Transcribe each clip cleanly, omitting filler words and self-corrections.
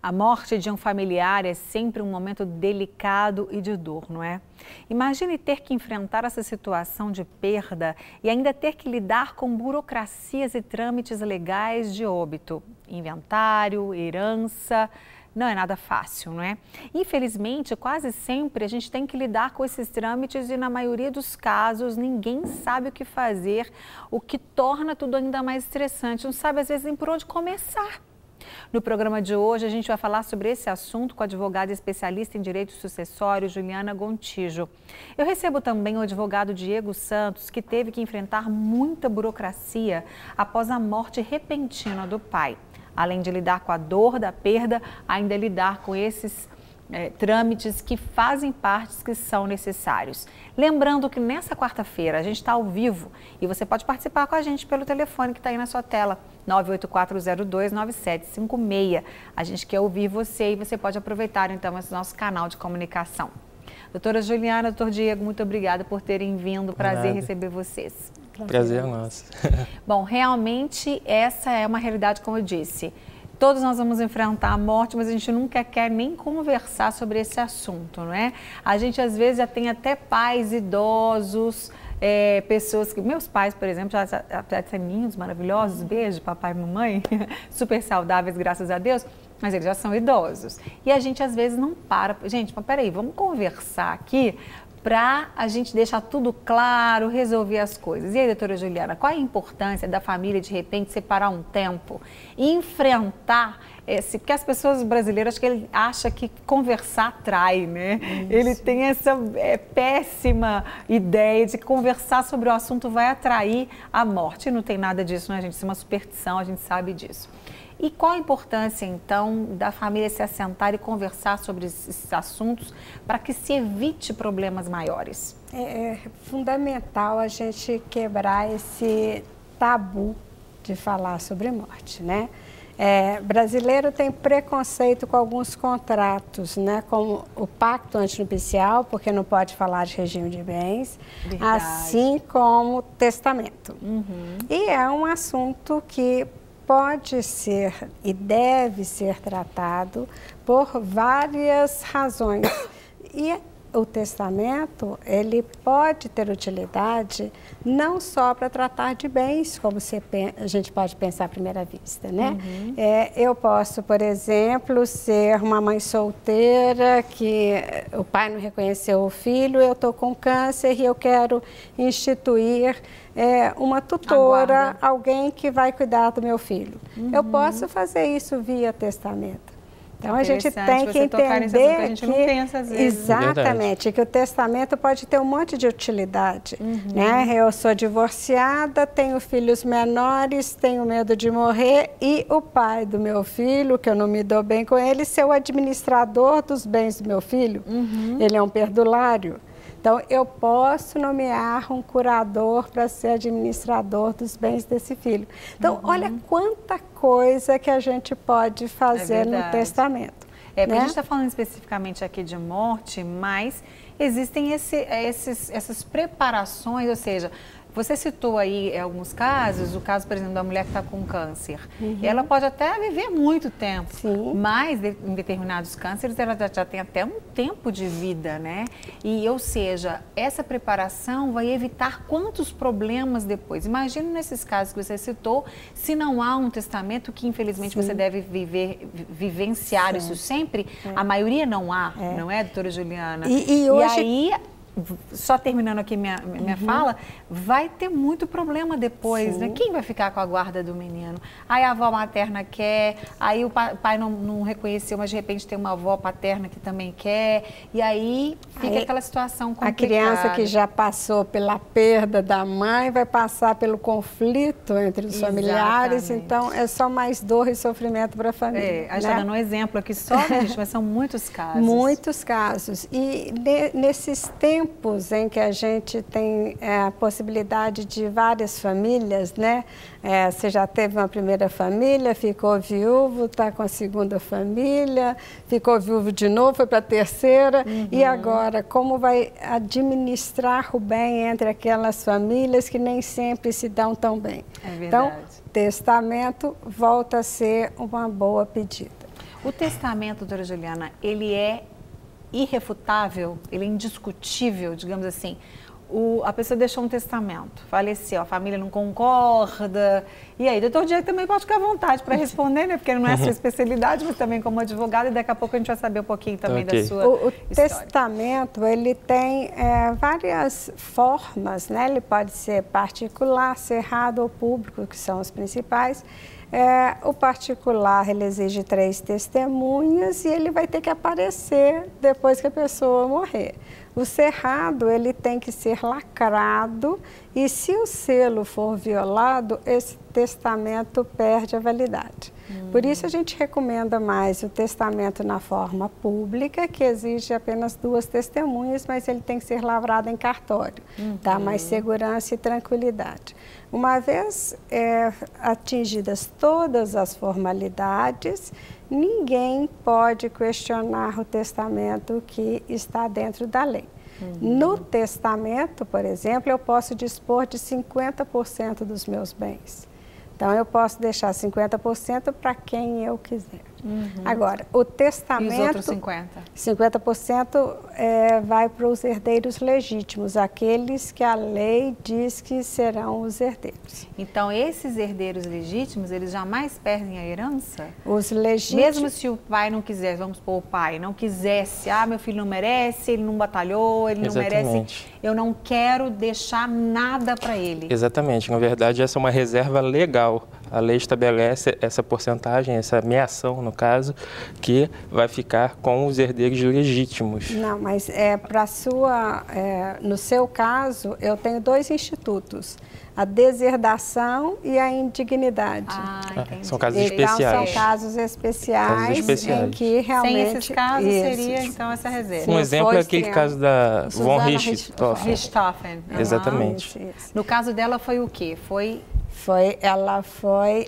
A morte de um familiar é sempre um momento delicado e de dor, não é? Imagine ter que enfrentar essa situação de perda e ainda ter que lidar com burocracias e trâmites legais de óbito, inventário, herança. Não é nada fácil, não é? Infelizmente, quase sempre a gente tem que lidar com esses trâmites e na maioria dos casos ninguém sabe o que fazer, o que torna tudo ainda mais estressante. Não sabe às vezes nem por onde começar. No programa de hoje, a gente vai falar sobre esse assunto com a advogada especialista em direito sucessório, Juliana Gontijo. Eu recebo também o advogado Diego Santos, que teve que enfrentar muita burocracia após a morte repentina do pai. Além de lidar com a dor da perda, ainda lidar com esses trâmites que fazem parte, que são necessários. Lembrando que nessa quarta-feira a gente está ao vivo e você pode participar com a gente pelo telefone que está aí na sua tela, 984029756. A gente quer ouvir você e você pode aproveitar então esse nosso canal de comunicação. Doutora Juliana, doutor Diego, muito obrigada por terem vindo. Prazer receber vocês. Prazer nosso. Bom, realmente essa é uma realidade, como eu disse. Todos nós vamos enfrentar a morte, mas a gente nunca quer nem conversar sobre esse assunto, não é? A gente às vezes já tem até pais idosos, pessoas que... Meus pais, por exemplo, já têm lindos, maravilhosos, beijo, papai e mamãe, super saudáveis, graças a Deus, mas eles já são idosos. E a gente às vezes não para. Gente, mas peraí, vamos conversar aqui para a gente deixar tudo claro, resolver as coisas. E aí, doutora Juliana, qual é a importância da família, de repente, separar um tempo e enfrentar porque as pessoas brasileiras, acho que ele acha que conversar atrai, né? Isso. Ele tem essa péssima ideia de que conversar sobre o assunto vai atrair a morte. E não tem nada disso, né, gente? Isso é uma superstição, a gente sabe disso. E qual a importância, então, da família se assentar e conversar sobre esses assuntos para que se evite problemas maiores? É fundamental a gente quebrar esse tabu de falar sobre morte, né? Brasileiro tem preconceito com alguns contratos, né? Como o pacto antinupcial, porque não pode falar de regime de bens, verdade, assim como testamento. Uhum. E é um assunto que pode ser e deve ser tratado por várias razões. E o testamento, ele pode ter utilidade não só para tratar de bens, como a gente pode pensar à primeira vista, né? Uhum. Eu posso, por exemplo, ser uma mãe solteira, que o pai não reconheceu o filho, eu estou com câncer e eu quero instituir uma tutora, alguém que vai cuidar do meu filho. Uhum. Eu posso fazer isso via testamento. Então, a gente tem que entender que a gente não pensa às vezes. Exatamente, que o testamento pode ter um monte de utilidade. Uhum. Né? Eu sou divorciada, tenho filhos menores, tenho medo de morrer e o pai do meu filho, que eu não me dou bem com ele, ser o administrador dos bens do meu filho. Uhum. Ele é um perdulário. Então, eu posso nomear um curador para ser administrador dos bens desse filho. Então, olha quanta coisa que a gente pode fazer no testamento. Porque a gente está falando especificamente aqui de morte, mas existem essas preparações, ou seja, você citou aí alguns casos, o caso, por exemplo, da mulher que está com câncer. Uhum. Ela pode até viver muito tempo, sim, mas em determinados cânceres ela já tem até um tempo de vida, né? E, ou seja, essa preparação vai evitar quantos problemas depois. Imagina nesses casos que você citou, se não há um testamento, que infelizmente, sim, você deve vivenciar, sim, isso sempre, a maioria não há, não é, doutora Juliana? E hoje... aí, só terminando aqui minha fala, vai ter muito problema depois, né? Quem vai ficar com a guarda do menino? Aí a avó materna quer, aí o pai não reconheceu, mas de repente tem uma avó paterna que também quer, e aí fica aquela situação complicada. A criança que já passou pela perda da mãe vai passar pelo conflito entre os familiares, então é só mais dor e sofrimento para a família. A gente está dando um exemplo aqui só, né, gente? Mas são muitos casos. Muitos casos. E nesses tempos em que a gente tem a possibilidade de várias famílias, né? Você já teve uma primeira família, ficou viúvo, está com a segunda família, ficou viúvo de novo, foi para a terceira, e agora como vai administrar o bem entre aquelas famílias que nem sempre se dão tão bem? É verdade. Então, testamento volta a ser uma boa pedida. O testamento, doutora Juliana, ele é irrefutável, ele é indiscutível, digamos assim. A pessoa deixou um testamento, faleceu, a família não concorda. E aí, doutor Diego também pode ficar à vontade para responder, né? Porque não é a sua especialidade, mas também como advogado, e daqui a pouco a gente vai saber um pouquinho também da sua O história. testamento, ele tem várias formas, né? Ele pode ser particular, cerrado ou público, que são os principais. O particular, ele exige 3 testemunhas e ele vai ter que aparecer depois que a pessoa morrer. O cerrado, ele tem que ser lacrado e se o selo for violado, esse testamento perde a validade. Por isso a gente recomenda mais o testamento na forma pública, que exige apenas 2 testemunhas, mas ele tem que ser lavrado em cartório, dá mais segurança e tranquilidade. Uma vez atingidas todas as formalidades, ninguém pode questionar o testamento que está dentro da lei. No testamento, por exemplo, eu posso dispor de 50% dos meus bens. Então, eu posso deixar 50% para quem eu quiser. Agora, o testamento... E os outros 50%? 50% vai para os herdeiros legítimos, aqueles que a lei diz que serão os herdeiros. Então, esses herdeiros legítimos, eles jamais perdem a herança? Os legítimos... Mesmo se o pai não quisesse, vamos supor, o pai não quisesse, meu filho não merece, ele não batalhou, ele não merece, eu não quero deixar nada para ele. Exatamente, na verdade essa é uma reserva legal. A lei estabelece essa porcentagem, essa meação, no caso, que vai ficar com os herdeiros legítimos. Não, mas no seu caso, eu tenho 2 institutos, a deserdação e a indignidade. Entendi. São casos então, especiais. São casos especiais, em que realmente... Sem esses casos, seria então essa reserva. Um exemplo é aquele caso da von Richthofen. Exatamente. Isso. No caso dela foi o quê? Ela foi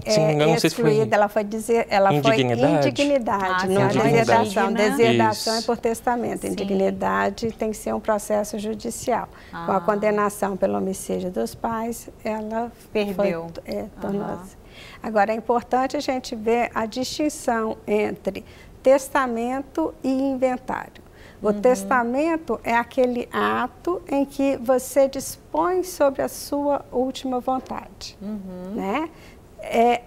excluída, ela foi indignidade, não é deserdação. Deserdação é por testamento, indignidade tem que ser um processo judicial. Com a condenação pelo homicídio dos pais, ela perdeu. Tornou-se. Agora, é importante a gente ver a distinção entre testamento e inventário. O testamento é aquele ato em que você dispõe sobre a sua última vontade, né?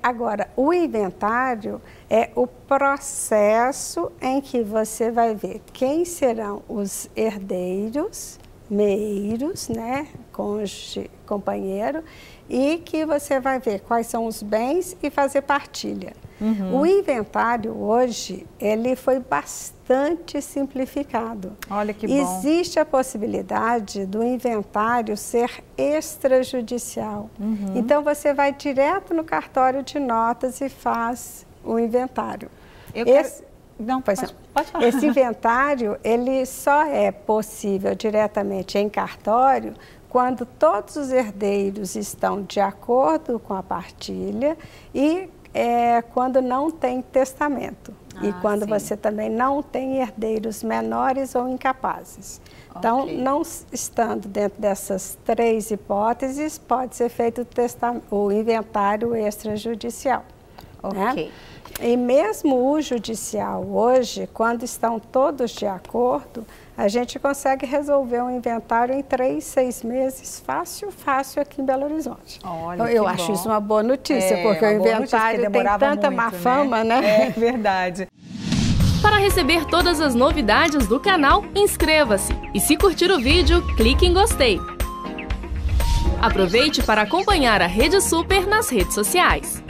Agora, o inventário é o processo em que você vai ver quem serão os herdeiros, meiros, né? Cônjuge, companheiro, e que você vai ver quais são os bens e fazer partilha. O inventário hoje, ele foi bastante simplificado. Olha que bom. Existe a possibilidade do inventário ser extrajudicial. Então, você vai direto no cartório de notas e faz o inventário. Pode falar. Esse inventário, ele só é possível diretamente em cartório quando todos os herdeiros estão de acordo com a partilha e quando não tem testamento e quando você também não tem herdeiros menores ou incapazes. Então, não estando dentro dessas 3 hipóteses, pode ser feito o inventário extrajudicial. Né? E mesmo o judicial hoje, quando estão todos de acordo, a gente consegue resolver um inventário em 3, 6 meses, fácil aqui em Belo Horizonte. Olha, eu acho isso uma boa notícia, porque o inventário tem tanta má fama, né? É verdade. Para receber todas as novidades do canal, inscreva-se e se curtir o vídeo, clique em gostei. Aproveite para acompanhar a Rede Super nas redes sociais.